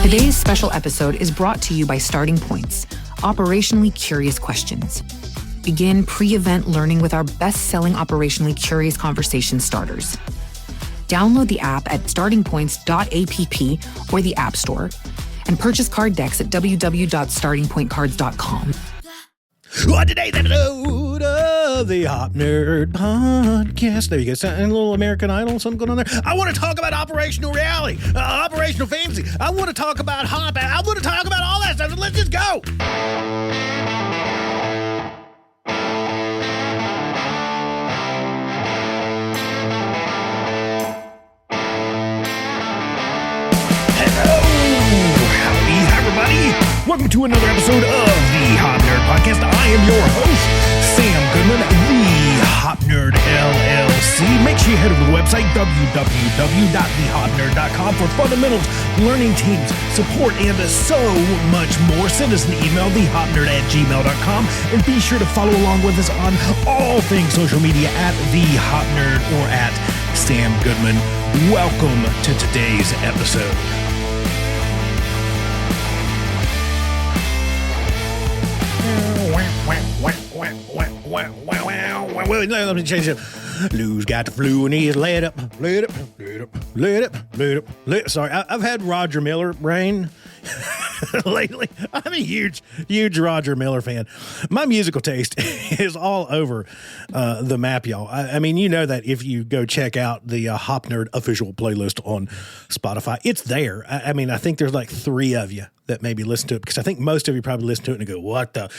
Today's special episode is brought to you by Starting Points, operationally curious questions. Begin pre-event learning with our best-selling operationally curious conversation starters. Download the app at startingpoints.app or the App Store, and purchase card decks at www.startingpointcards.com. On today's episode of the Hop Nerd Podcast. There you go. A little American Idol, something going on there. I want to talk about operational reality, operational fantasy. I want to talk about hop. I want to talk about all that stuff. Let's just go. Welcome to another episode of the Hop Nerd Podcast. I am your host, Sam Goodman, the Hop Nerd LLC. Make sure you head over to the website, www.thehopnerd.com for fundamentals, learning teams, support, and so much more. Send us an email, thehopnerd@gmail.com, and be sure to follow along with us on all things social media at The Hop Nerd or at Sam Goodman. Welcome to today's episode. Well, let me change it. Lou's got the flu and he's let up. Sorry, I've had Roger Miller brain lately. I'm a huge Roger Miller fan. My musical taste is all over the map, y'all. I mean, you know that if you go check out the Hop Nerd official playlist on Spotify, it's there. I mean, I think there's like 3 of you that maybe listen to it, because I think most of you probably listen to it and go, what the?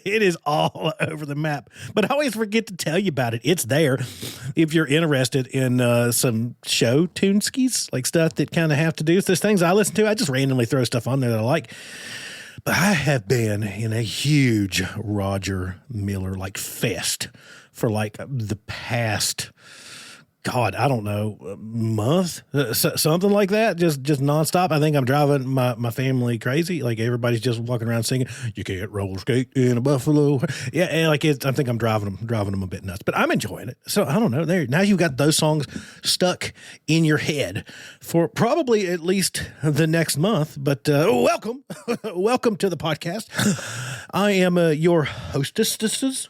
It is all over the map. But I always forget to tell you about it. It's there if you're interested in some show tuneskis, like stuff that kind of have to do with those things I listen to. I just randomly throw stuff on there that I like. But I have been in a huge Roger Miller like fest for like the past, God, I don't know, month, something like that, just nonstop. I think I'm driving my family crazy. Like everybody's just walking around singing, "You can't roller skate in a buffalo." Yeah, and like I think I'm driving them a bit nuts, but I'm enjoying it. So I don't know. There now you've got those songs stuck in your head for probably at least the next month. But welcome to the podcast. I am your hostess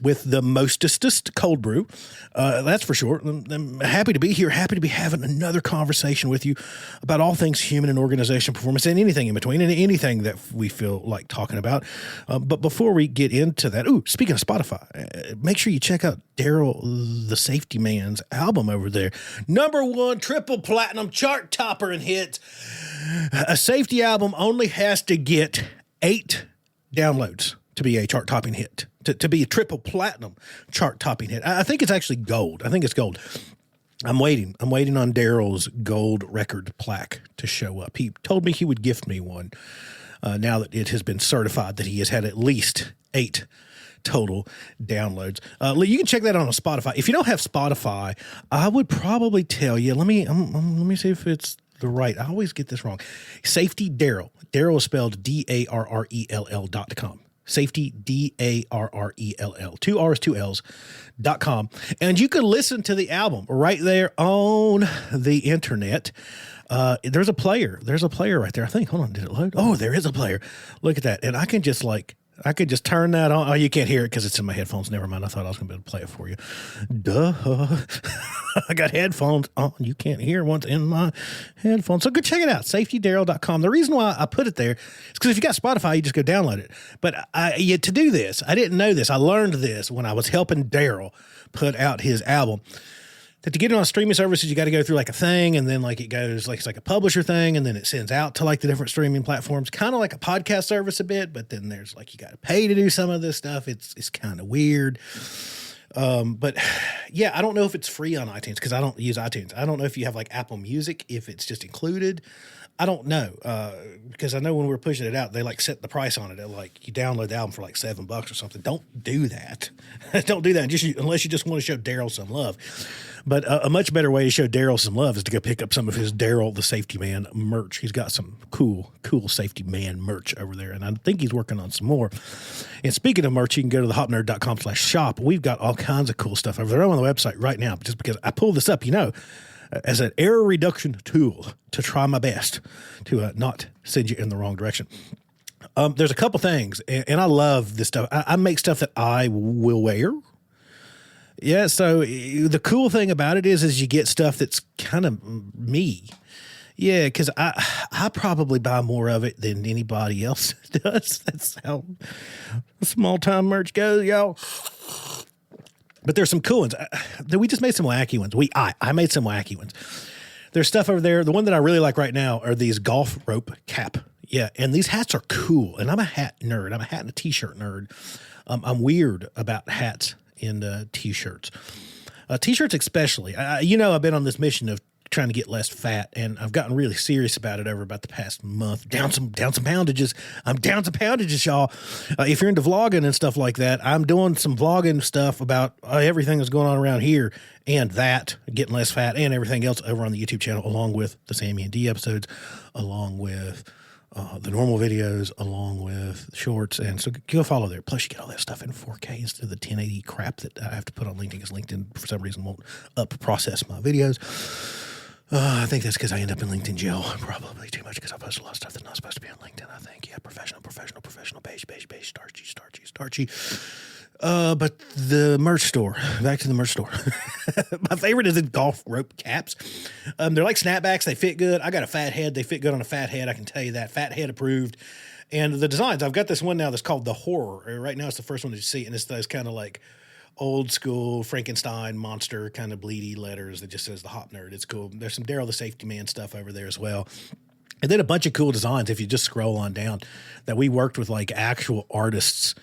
with the mostest cold brew. That's for sure. I'm happy to be here, happy to be having another conversation with you about all things human and organization performance and anything in between and anything that we feel like talking about. But before we get into that, speaking of Spotify, make sure you check out Daryl the Safety Man's album over there. #1 triple platinum chart topper and hits. A safety album only has to get 8 downloads to be a chart-topping hit, to be a triple platinum chart-topping hit. I think it's actually gold. I think it's gold. I'm waiting on Daryl's gold record plaque to show up. He told me he would gift me one now that it has been certified that he has had at least 8 total downloads. You can check that out on Spotify. If you don't have Spotify, I would probably tell you, let me see if it's the right. I always get this wrong. Safety Daryl. Daryl is spelled DARRELL.com. Safety, DARRELL, 2 R's, 2 L's.com. And you can listen to the album right there on the internet. There's a player right there. I think, hold on, did it load? Oh, there is a player. Look at that. And I can just turn that on. Oh, you can't hear it because it's in my headphones. Never mind. I thought I was going to be able to play it for you. Duh. I got headphones on. You can't hear what's in my headphones. So go check it out. SafetyDarryl.com. The reason why I put it there is because if you got Spotify, you just go download it. But to do this, I didn't know this. I learned this when I was helping Daryl put out his album. That to get it on streaming services, you got to go through like a thing, and then like it goes like it's like a publisher thing, and then it sends out to like the different streaming platforms, kind of like a podcast service a bit. But then there's like you got to pay to do some of this stuff. It's kind of weird. But yeah, I don't know if it's free on iTunes because I don't use iTunes. I don't know if you have like Apple Music, if it's just included. I don't know, because I know when we were pushing it out, they like set the price on it at like you download the album for like $7 or something. Don't do that. Don't do that unless you just want to show Daryl some love. But a much better way to show Daryl some love is to go pick up some of his Daryl the Safety Man merch. He's got some cool Safety Man merch over there, and I think he's working on some more. And speaking of merch, you can go to thehopnerd.com/shop. We've got all kinds of cool stuff over there. I'm on the website right now, just because I pulled this up, as an error reduction tool to try my best to not send you in the wrong direction. There's a couple things, and I love this stuff. I make stuff that I will wear. Yeah, so the cool thing about it is you get stuff that's kind of me. Yeah, because I probably buy more of it than anybody else does. That's how small-time merch goes, y'all. But there's some cool ones. We just made some wacky ones. I made some wacky ones. There's stuff over there. The one that I really like right now are these golf rope cap. Yeah, and these hats are cool. And I'm a hat nerd. I'm a hat and a T-shirt nerd. I'm weird about hats and T-shirts. T-shirts especially. I've been on this mission of trying to get less fat, and I've gotten really serious about it over about the past month. Down some poundages. I'm down some poundages, y'all. If you're into vlogging and stuff like that, I'm doing some vlogging stuff about everything that's going on around here and that, getting less fat and everything else over on the YouTube channel, along with the Sammy and D episodes, along with the normal videos, along with shorts. And so go follow there. Plus, you get all that stuff in 4K instead of the 1080 crap that I have to put on LinkedIn, because LinkedIn, for some reason, won't process my videos. I think that's because I end up in LinkedIn jail. Probably too much, because I post a lot of stuff that's not supposed to be on LinkedIn, I think. Yeah, professional, beige, starchy. But the merch store, back to the merch store. My favorite is the golf rope caps. They're like snapbacks. They fit good. I got a fat head. They fit good on a fat head. I can tell you that. Fat head approved. And the designs, I've got this one now that's called the Horror. Right now it's the first one that you see, and it's those kind of like old school Frankenstein monster kind of bleedy letters that just says the Hop Nerd. It's cool. There's some Daryl the Safety Man stuff over there as well. And then a bunch of cool designs, if you just scroll on down, that we worked with like actual artists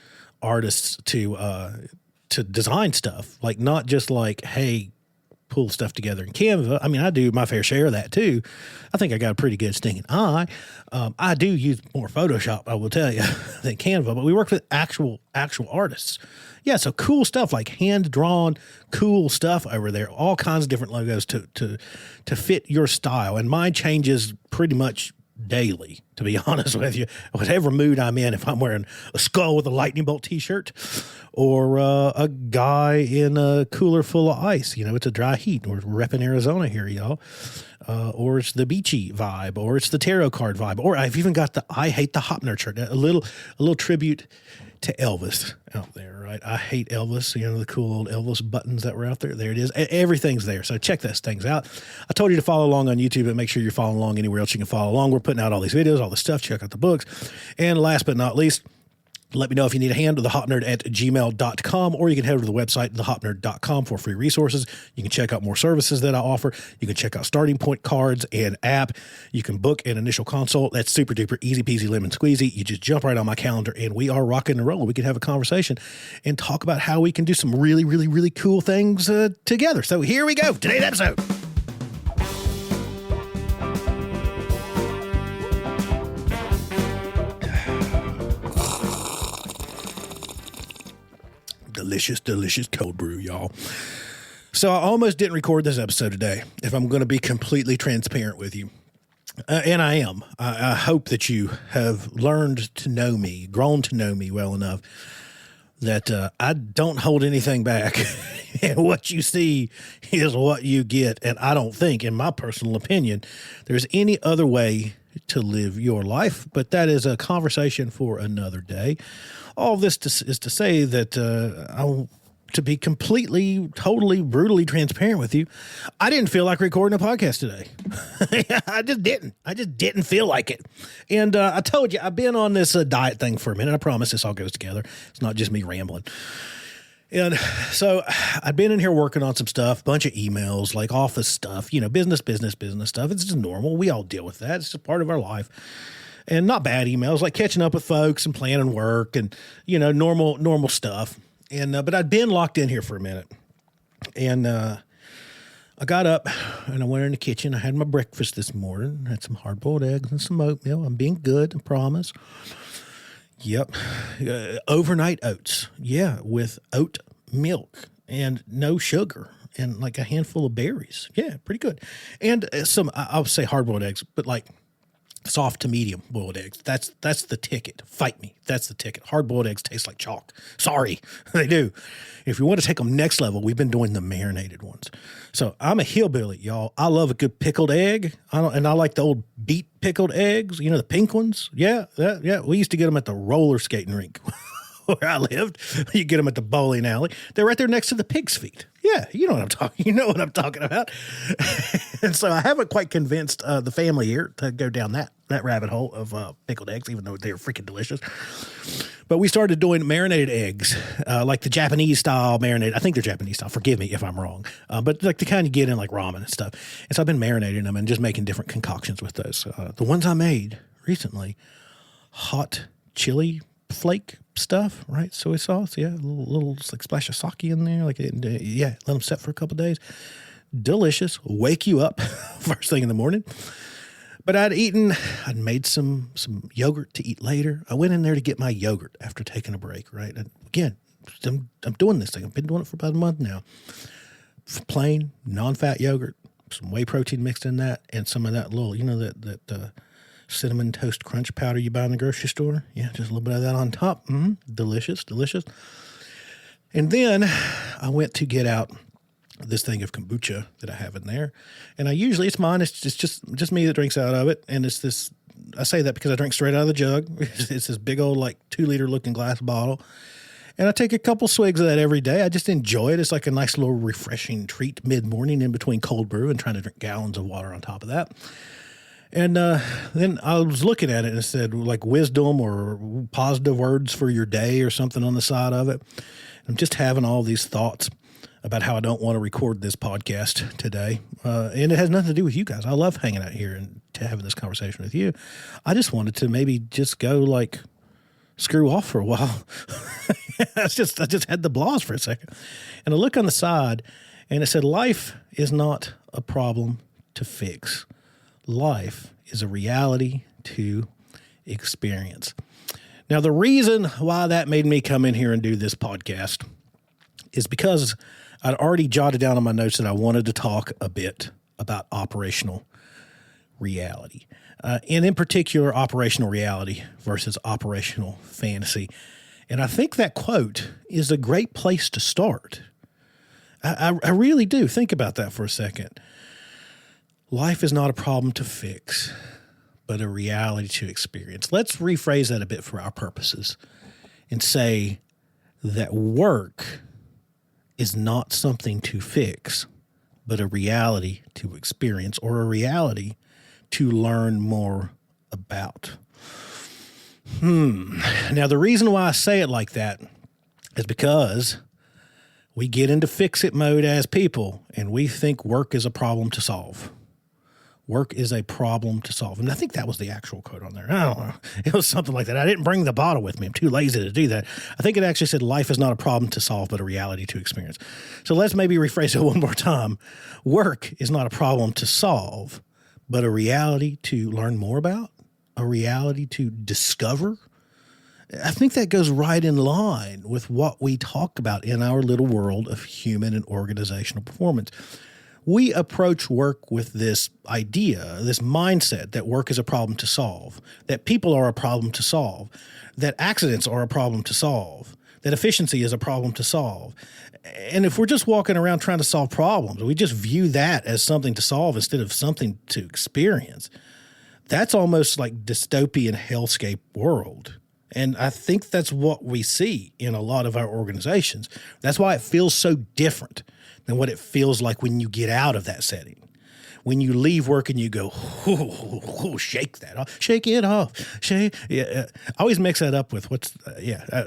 to design stuff. Like, not just like, hey, pull stuff together in Canva. I mean, I do my fair share of that too. I think I got a pretty good stinging eye. I do use more Photoshop, I will tell you, than Canva, but we work with actual artists. Yeah, so cool stuff, like hand-drawn, cool stuff over there. All kinds of different logos to fit your style. And mine changes pretty much daily, to be honest with you. Whatever mood I'm in, if I'm wearing a skull with a lightning bolt T-shirt, or a guy in a cooler full of ice. It's a dry heat. We're repping Arizona here, y'all. Or it's the beachy vibe, or it's the tarot card vibe, or I've even got the I Hate the Hopnerd shirt, a little tribute to Elvis out there, right? I hate Elvis, the cool old Elvis buttons that were out there. There it is. Everything's there. So check those things out. I told you to follow along on YouTube, but make sure you're following along anywhere else you can follow along. We're putting out all these videos, all this stuff. Check out the books. And last but not least, let me know if you need a hand to thehopnerd@gmail.com, or you can head over to the website, thehopnerd.com, for free resources. You can check out more services that I offer. You can check out Starting Point cards and app. You can book an initial consult. That's super duper easy peasy lemon squeezy. You just jump right on my calendar and we are rocking and rolling. We can have a conversation and talk about how we can do some really, really, really cool things together. So here we go. Today's episode. Delicious cold brew, y'all. So I almost didn't record this episode today, if I'm going to be completely transparent with you. And I am. I hope that you have learned to know me, grown to know me well enough that I don't hold anything back. And what you see is what you get. And I don't think, in my personal opinion, there's any other way to live your life. But that is a conversation for another day. All this is to say that to be completely, totally, brutally transparent with you, I didn't feel like recording a podcast today. I just didn't feel like it. And I told you, I've been on this diet thing for a minute. I promise this all goes together. It's not just me rambling. And so I've been in here working on some stuff, bunch of emails, like office stuff, business stuff. It's just normal. We all deal with that. It's just part of our life. And not bad emails, like catching up with folks and planning work and, normal stuff. And but I'd been locked in here for a minute. And I got up and I went in the kitchen. I had my breakfast this morning. I had some hard-boiled eggs and some oatmeal. I'm being good, I promise. Yep. Overnight oats. Yeah, with oat milk and no sugar and like a handful of berries. Yeah, pretty good. And some, I'll say hard-boiled eggs, but like soft to medium boiled eggs. That's the ticket. Fight me. That's the ticket. Hard boiled eggs taste like chalk. Sorry, they do. If you want to take them next level, we've been doing the marinated ones. So I'm a hillbilly, y'all. I love a good pickled egg. I like the old beet pickled eggs. You know, the pink ones. Yeah. We used to get them at the roller skating rink where I lived. You get them at the bowling alley. They're right there next to the pig's feet. Yeah, you know what I'm talking. You know what I'm talking about. And so I haven't quite convinced the family here to go down that rabbit hole of pickled eggs, even though they're freaking delicious. But we started doing marinated eggs, like the Japanese style marinated. I think they're Japanese style. Forgive me if I'm wrong. But like the kind you get in like ramen and stuff. And so I've been marinating them and just making different concoctions with those. The ones I made recently, hot chili flake stuff, right? Soy sauce, yeah, a little like splash of sake in there, like let them set for a couple of days. Delicious, wake you up first thing in the morning. But I'd made some yogurt to eat later. I went in there to get my yogurt after taking a break, right? And again, I'm doing this thing. I've been doing it for about a month now. Plain, non-fat yogurt, some whey protein mixed in that, and some of that little, that cinnamon toast crunch powder you buy in the grocery store. Yeah, just a little bit of that on top. Delicious. And then I went to get out this thing of kombucha that I have in there. And it's mine. It's just me that drinks out of it. And it's this, I say that because I drink straight out of the jug. It's this big old 2-liter looking glass bottle. And I take a couple swigs of that every day. I just enjoy it. It's like a nice little refreshing treat mid-morning in between cold brew and trying to drink gallons of water on top of that. And then I was looking at it and it said wisdom or positive words for your day or something on the side of it. I'm just having all these thoughts about how I don't want to record this podcast today. And it has nothing to do with you guys. I love hanging out here and having this conversation with you. I just wanted to maybe just go screw off for a while. I just had the blahs for a second. And I look on the side and it said, life is not a problem to fix. Life is a reality to experience. Now, the reason why that made me come in here and do this podcast is because I'd already jotted down on my notes that I wanted to talk a bit about operational reality. And in particular, operational reality versus operational fantasy. And I think that quote is a great place to start. I really do. Think about that for a second. Life is not a problem to fix, but a reality to experience. Let's rephrase that a bit for our purposes and say that work is not something to fix, but a reality to experience or a reality to learn more about. Now, the reason why I say it like that is because we get into fix-it mode as people and we think work is a problem to solve. Work is a problem to solve. And I think that was the actual quote on there. I don't know. It was something like that. I didn't bring the bottle with me. I'm too lazy to do that. I think it actually said life is not a problem to solve, but a reality to experience. So let's maybe rephrase it one more time. Work is not a problem to solve, but a reality to learn more about, a reality to discover. I think that goes right in line with what we talk about in our little world of human and organizational performance. We approach work with this idea, this mindset that work is a problem to solve, that people are a problem to solve, that accidents are a problem to solve, that efficiency is a problem to solve. And if we're just walking around trying to solve problems, we just view that as something to solve instead of something to experience. That's almost like dystopian hellscape world. And I think that's what we see in a lot of our organizations. That's why it feels so different than what it feels like when you get out of that setting. When you leave work and you go, shake that off, shake it off, shake. Yeah, I always mix that up with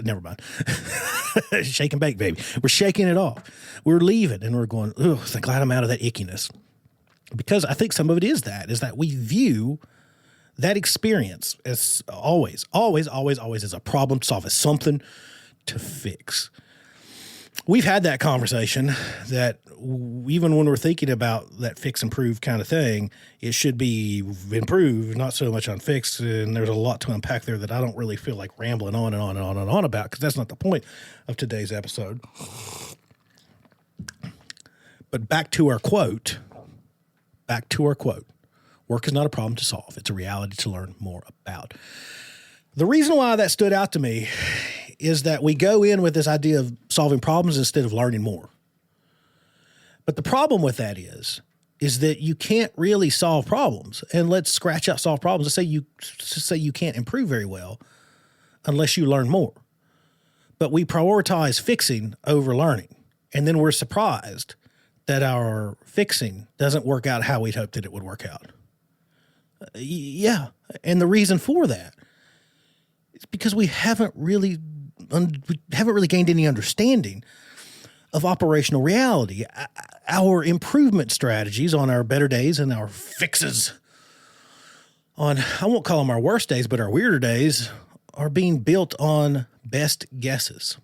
never mind. Shake and bake, baby. We're shaking it off. We're leaving and we're going, I'm glad I'm out of that ickiness. Because I think some of it is that we view that experience as always as a problem to solve, as something to fix. We've had that conversation that even when we're thinking about that fix, improve kind of thing, it should be improved, not so much on fix. And there's a lot to unpack there that I don't really feel like rambling on and on and on and on about, because that's not the point of today's episode. But back to our quote. Work is not a problem to solve. It's a reality to learn more about. The reason why that stood out to me is that we go in with this idea of solving problems instead of learning more. But the problem with that is that you can't really solve problems. And let's scratch out solve problems. Let's say you can't improve very well unless you learn more. But we prioritize fixing over learning. And then we're surprised that our fixing doesn't work out how we'd hoped that it would work out. Yeah. And the reason for that is because we haven't really gained any understanding of operational reality. Our improvement strategies on our better days and our fixes on, I won't call them our worst days, but our weirder days, are being built on best guesses.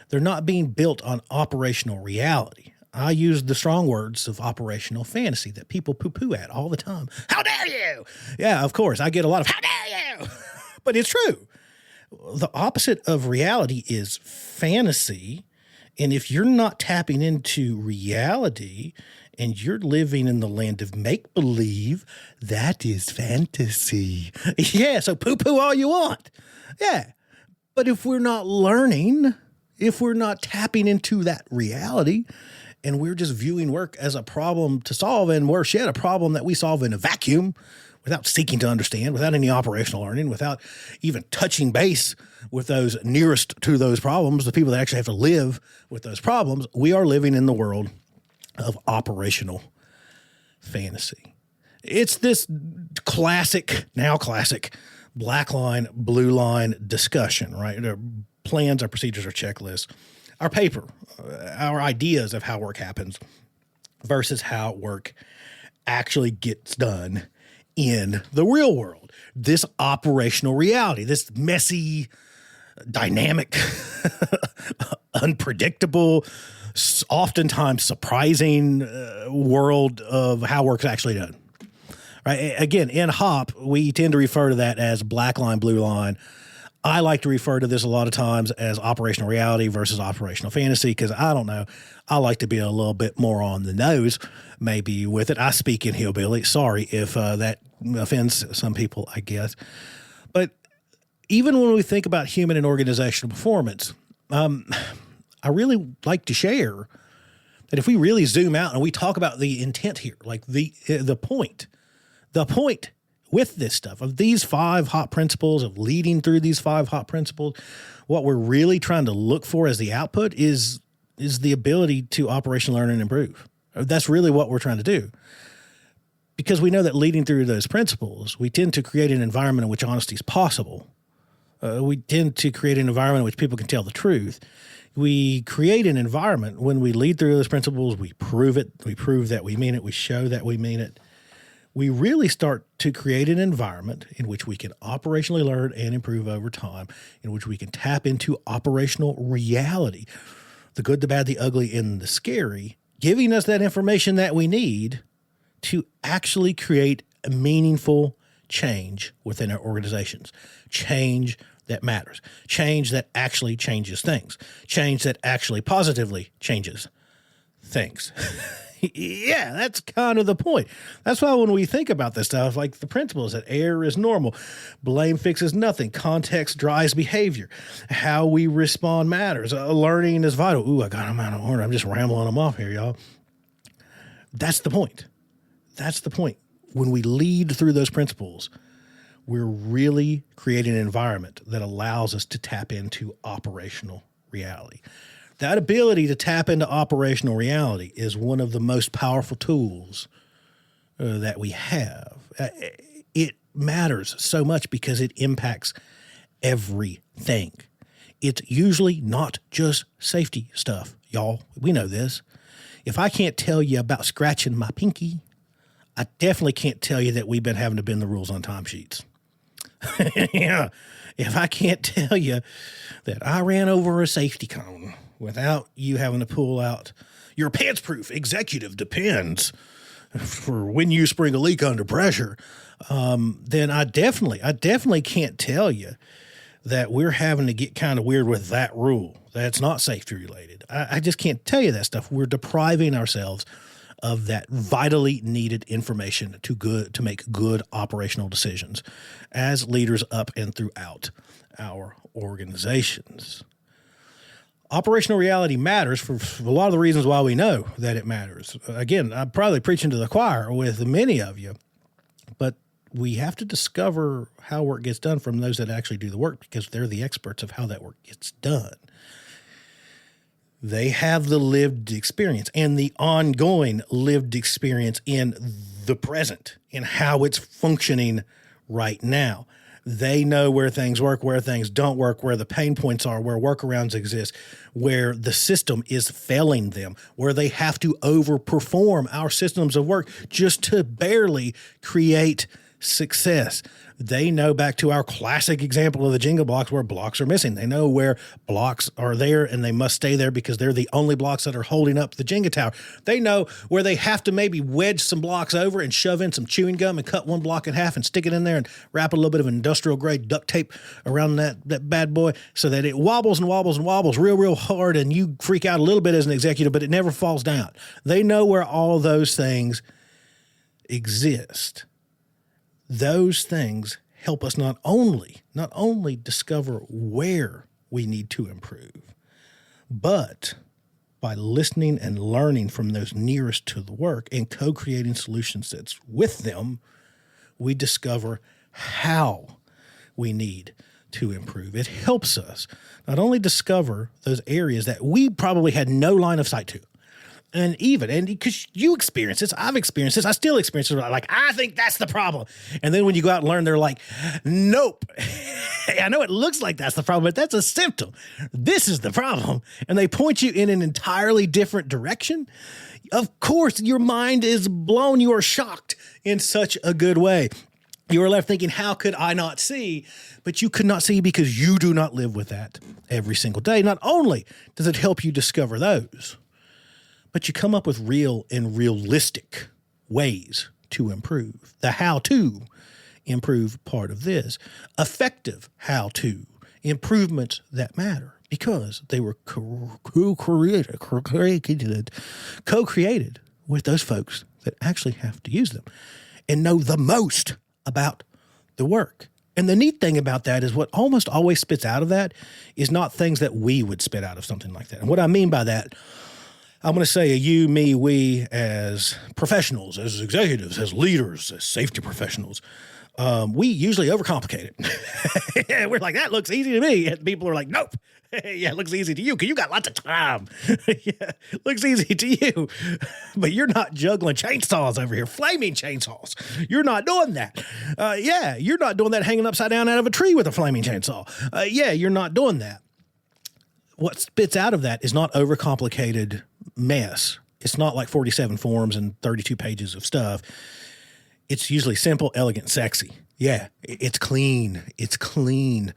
They're not being built on operational reality. I use the strong words of operational fantasy that people poo-poo at all the time. How dare you? Yeah, of course. I get a lot of, how dare you? But it's true. The opposite of reality is fantasy. And if you're not tapping into reality and you're living in the land of make-believe, that is fantasy. Yeah, so poo-poo all you want. Yeah. But if we're not learning, if we're not tapping into that reality, and we're just viewing work as a problem to solve, and worse yet, a problem that we solve in a vacuum without seeking to understand, without any operational learning, without even touching base with those nearest to those problems, the people that actually have to live with those problems, we are living in the world of operational fantasy. It's this classic black line, blue line discussion, right? Our plans, our procedures, our checklists, our paper, our ideas of how work happens versus how work actually gets done in the real world. This operational reality, this messy, dynamic, unpredictable, oftentimes surprising world of how work's actually done. Right? Again, in HOP, we tend to refer to that as black line, blue line. I like to refer to this a lot of times as operational reality versus operational fantasy because I don't know. I like to be a little bit more on the nose maybe with it. I speak in hillbilly. Sorry if that offends some people, I guess. But even when we think about human and organizational performance, I really like to share that if we really zoom out and we talk about the intent here, like the point with this stuff, of these 5 HOP principles, of leading through these 5 HOP principles, what we're really trying to look for as the output is the ability to operationally learn and improve. That's really what we're trying to do. Because we know that leading through those principles, we tend to create an environment in which honesty is possible. We tend to create an environment in which people can tell the truth. We create an environment when we lead through those principles, we prove it, we prove that we mean it, we show that we mean it. We really start to create an environment in which we can operationally learn and improve over time, in which we can tap into operational reality, the good, the bad, the ugly, and the scary, giving us that information that we need to actually create a meaningful change within our organizations, change that matters, change that actually changes things, change that actually positively changes things. Yeah, that's kind of the point. That's why when we think about this stuff, like the principles that error is normal, blame fixes nothing, context drives behavior, how we respond matters, learning is vital. Ooh, I got them out of order. I'm just rambling them off here, y'all. That's the point. That's the point. When we lead through those principles, we're really creating an environment that allows us to tap into operational reality. That ability to tap into operational reality is one of the most powerful tools that we have. It matters so much because it impacts everything. It's usually not just safety stuff, y'all. We know this. If I can't tell you about scratching my pinky, I definitely can't tell you that we've been having to bend the rules on timesheets. Yeah. If I can't tell you that I ran over a safety cone without you having to pull out your pants-proof executive depends for when you spring a leak under pressure, then I definitely can't tell you that we're having to get kind of weird with that rule. That's not safety related. I just can't tell you that stuff. We're depriving ourselves of that vitally needed information to make good operational decisions as leaders up and throughout our organizations. Operational reality matters for a lot of the reasons why we know that it matters. Again, I'm probably preaching to the choir with many of you, but we have to discover how work gets done from those that actually do the work, because they're the experts of how that work gets done. They have the lived experience and the ongoing lived experience in the present, in how it's functioning right now. They know where things work, where things don't work, where the pain points are, where workarounds exist, where the system is failing them, where they have to overperform our systems of work just to barely create success. They know, back to our classic example of the Jenga blocks, where blocks are missing. They know where blocks are there and they must stay there because they're the only blocks that are holding up the Jenga tower. They know where they have to maybe wedge some blocks over and shove in some chewing gum and cut one block in half and stick it in there and wrap a little bit of industrial grade duct tape around that bad boy so that it wobbles and wobbles and wobbles real hard, and you freak out a little bit as an executive, but it never falls down. They know where all those things exist. Those things help us not only discover where we need to improve, but by listening and learning from those nearest to the work and co-creating solution sets with them, we discover how we need to improve. It helps us not only discover those areas that we probably had no line of sight to, and because you experience this, I've experienced this, I still experience this, like, I think that's the problem. And then when you go out and learn, they're like, nope. I know it looks like that's the problem, but that's a symptom. This is the problem. And they point you in an entirely different direction. Of course, your mind is blown. You are shocked in such a good way. You are left thinking, how could I not see? But you could not see because you do not live with that every single day. Not only does it help you discover those, but you come up with real and realistic ways to improve. The how-to improve part of this. Effective how-to improvements that matter because they were co-created with those folks that actually have to use them and know the most about the work. And the neat thing about that is what almost always spits out of that is not things that we would spit out of something like that. And what I mean by that, I'm going to say you, me, we as professionals, as executives, as leaders, as safety professionals, we usually overcomplicate it. We're like, that looks easy to me. And people are like, nope. Yeah, it looks easy to you because you got lots of time. Yeah, it looks easy to you. But you're not juggling chainsaws over here, flaming chainsaws. You're not doing that. You're not doing that hanging upside down out of a tree with a flaming chainsaw. You're not doing that. What spits out of that is not overcomplicated mess. It's not like 47 forms and 32 pages of stuff. It's usually simple, elegant, sexy. Yeah, it's clean. It's clean.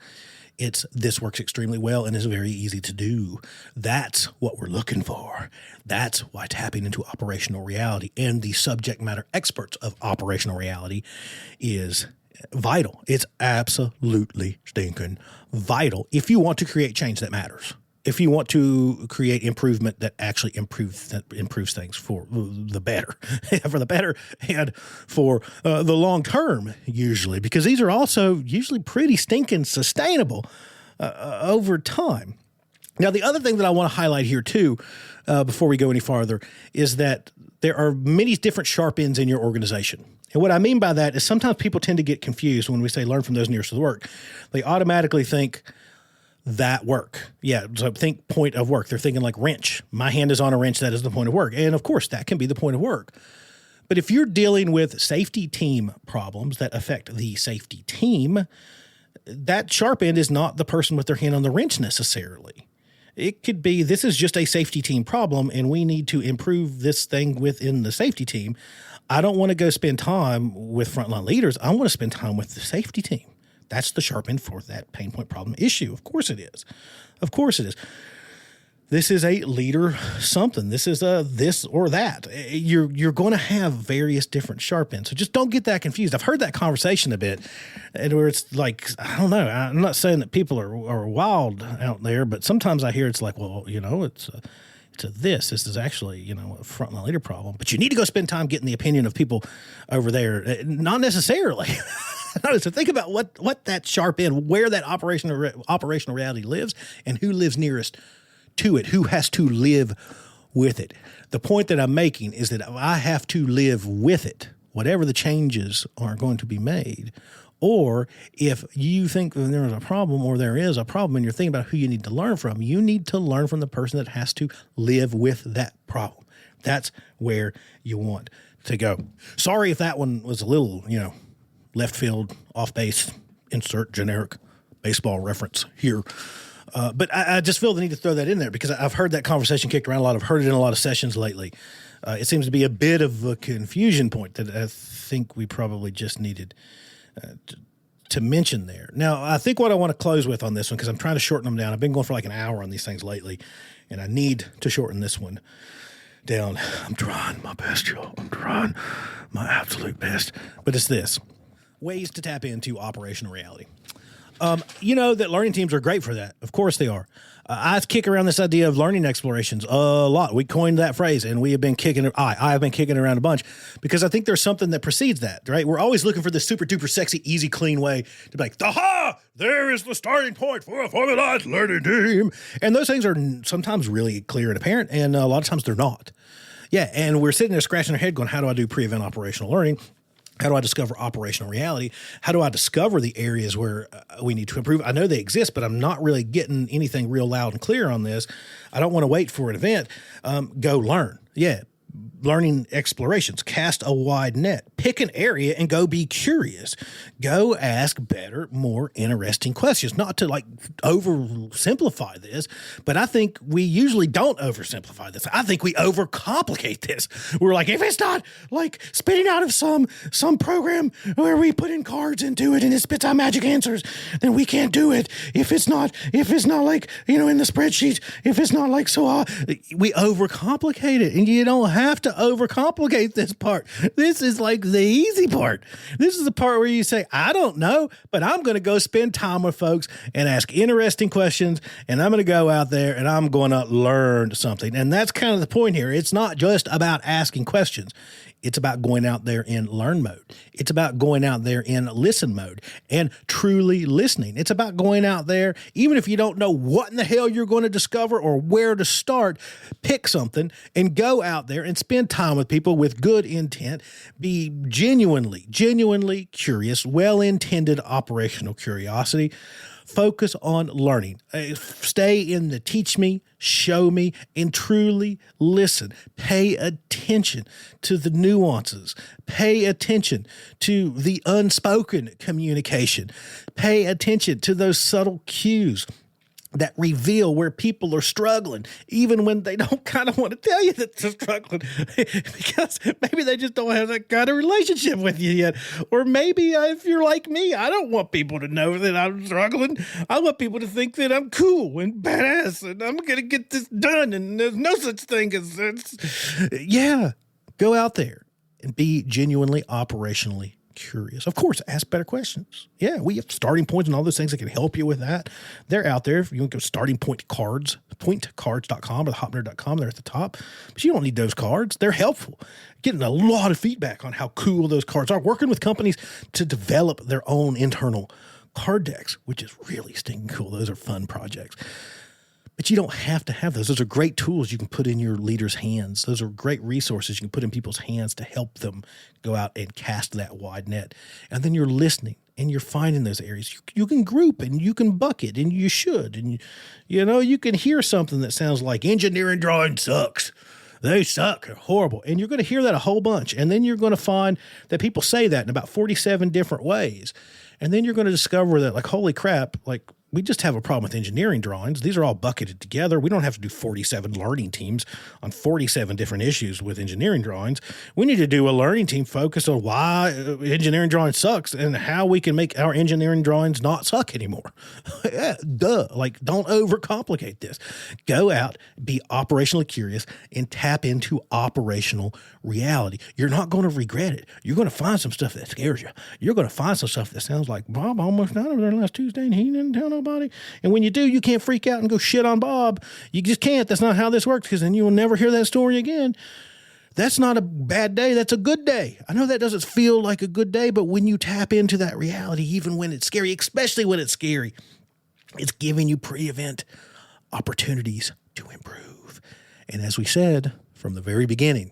This works extremely well and is very easy to do. That's what we're looking for. That's why tapping into operational reality and the subject matter experts of operational reality is vital. It's absolutely stinking vital if you want to create change that matters. If you want to create improvement that actually improves things for the better, and for the long term, usually, because these are also usually pretty stinking sustainable over time. Now, the other thing that I want to highlight here too, before we go any farther, is that there are many different sharp ends in your organization. And what I mean by that is sometimes people tend to get confused when we say learn from those nearest to the work. They automatically think that work. Yeah, so think point of work. They're thinking like wrench. My hand is on a wrench. That is the point of work. And of course, that can be the point of work. But if you're dealing with safety team problems that affect the safety team, that sharp end is not the person with their hand on the wrench necessarily. It could be, this is just a safety team problem and we need to improve this thing within the safety team. I don't want to go spend time with frontline leaders. I want to spend time with the safety team. That's the sharp end for that pain point problem issue. Of course it is. Of course it is. This is a leader something. This is a this or that. You're going to have various different sharp ends. So just don't get that confused. I've heard that conversation a bit, and where it's like, I don't know. I'm not saying that people are wild out there, but sometimes I hear it's like, well, it's to this. This is actually, a frontline leader problem. But you need to go spend time getting the opinion of people over there. Not necessarily. So think about what that sharp end, where that operational reality lives, and who lives nearest to it, who has to live with it. The point that I'm making is that I have to live with it, whatever the changes are going to be made. Or if you think that there is a problem or there is a problem and you're thinking about who you need to learn from, you need to learn from the person that has to live with that problem. That's where you want to go. Sorry if that one was a little, left field, off base, insert generic baseball reference here. But I just feel the need to throw that in there because I've heard that conversation kicked around a lot. I've heard it in a lot of sessions lately. It seems to be a bit of a confusion point that I think we probably just needed to mention there. Now, I think what I want to close with on this one, because I'm trying to shorten them down. I've been going for like an hour on these things lately, and I need to shorten this one down. I'm trying my best, y'all. I'm trying my absolute best. But it's this. Ways to tap into operational reality. That learning teams are great for that. Of course they are. I kick around this idea of learning explorations a lot. We coined that phrase, and we have been kicking it. I have been kicking it around a bunch because I think there's something that precedes that, right? We're always looking for this super duper sexy, easy, clean way to be like, aha, there is the starting point for a formalized learning team. And those things are sometimes really clear and apparent, and a lot of times they're not. Yeah, and we're sitting there scratching our head going, how do I do pre-event operational learning? How do I discover operational reality? How do I discover the areas where we need to improve? I know they exist, but I'm not really getting anything real loud and clear on this. I don't want to wait for an event. Go learn. Yeah. Learning explorations, cast a wide net, pick an area and go be curious. Go ask better, more interesting questions. Not to oversimplify this, but I think we usually don't oversimplify this. I think we overcomplicate this. We're like, if it's not like spitting out of some program where we put in cards into it and it spits out magic answers, then we can't do it. If it's not like, in the spreadsheet, if it's not like we overcomplicate it, and you don't have to overcomplicate this part. This is like the easy part. This is the part where you say, I don't know, but I'm going to go spend time with folks and ask interesting questions, and I'm going to go out there and I'm going to learn something. And that's kind of the point here. It's not just about asking questions. It's about going out there in learn mode. It's about going out there in listen mode and truly listening. It's about going out there, even if you don't know what in the hell you're going to discover or where to start, pick something and go out there and spend time with people with good intent. Be genuinely curious, well-intended operational curiosity. Focus on learning. Stay in the teach me, show me, and truly listen. Pay attention to the nuances. Pay attention to the unspoken communication. Pay attention to those subtle cues that reveal where people are struggling, even when they don't kind of want to tell you that they're struggling, because maybe they just don't have that kind of relationship with you yet. Or maybe if you're like me, I don't want people to know that I'm struggling. I want people to think that I'm cool and badass and I'm going to get this done and there's no such thing as this. Yeah, go out there and be genuinely operationally curious. Of course, ask better questions. Yeah, we have starting points and all those things that can help you with that. They're out there. If you want to go starting point cards, pointcards.com or thehopnerd.com, they're at the top. But you don't need those cards. They're helpful. Getting a lot of feedback on how cool those cards are. Working with companies to develop their own internal card decks, which is really stinking cool. Those are fun projects. But you don't have to have those. Those are great tools you can put in your leaders' hands. Those are great resources you can put in people's hands to help them go out and cast that wide net. And then you're listening and you're finding those areas. You can group and you can bucket and you should. And, you can hear something that sounds like engineering drawing sucks. They suck. They're horrible. And you're going to hear that a whole bunch. And then you're going to find that people say that in about 47 different ways. And then you're going to discover that, like, holy crap, like, we just have a problem with engineering drawings. These are all bucketed together. We don't have to do 47 learning teams on 47 different issues with engineering drawings. We need to do a learning team focused on why engineering drawing sucks and how we can make our engineering drawings not suck anymore. Yeah, duh. Like, don't overcomplicate this. Go out, be operationally curious, and tap into operational reality. You're not going to regret it. You're going to find some stuff that scares you. You're going to find some stuff that sounds like, Bob almost died over there last Tuesday and he didn't tell no nobody. And when you do, you can't freak out and go shit on Bob. You just can't. That's not how this works, because then you will never hear that story again. That's not a bad day. That's a good day. I know that doesn't feel like a good day, but when you tap into that reality, even when it's scary, especially when it's scary, it's giving you pre-event opportunities to improve. And as we said from the very beginning,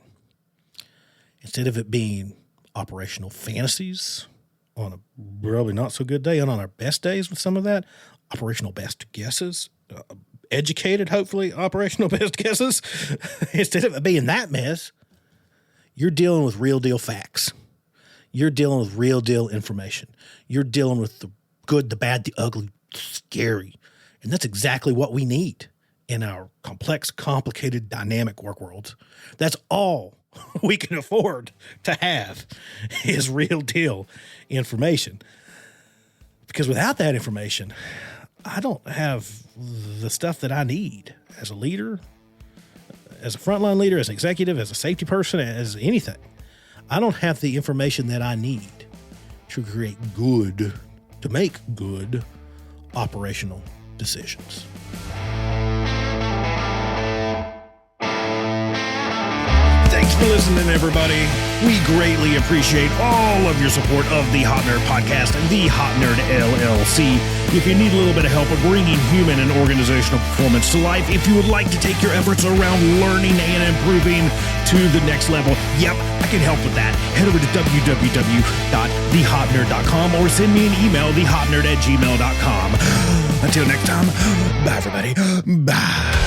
instead of it being operational fantasies on a probably not so good day and on our best days with some of that, operational best guesses, educated, hopefully, operational best guesses, instead of it being that mess, you're dealing with real deal facts. You're dealing with real deal information. You're dealing with the good, the bad, the ugly, scary. And that's exactly what we need in our complex, complicated, dynamic work worlds. That's all we can afford to have is real deal information. Because without that information, I don't have the stuff that I need as a leader, as a frontline leader, as an executive, as a safety person, as anything. I don't have the information that I need to make good operational decisions. Thanks for listening, everybody. We greatly appreciate all of your support of the Hop Nerd Podcast and the Hop Nerd LLC. If you need a little bit of help of bringing human and organizational performance to life, if you would like to take your efforts around learning and improving to the next level, yep, I can help with that. Head over to www.thehopnerd.com or send me an email, thehopnerd@gmail.com. Until next time, bye, everybody. Bye.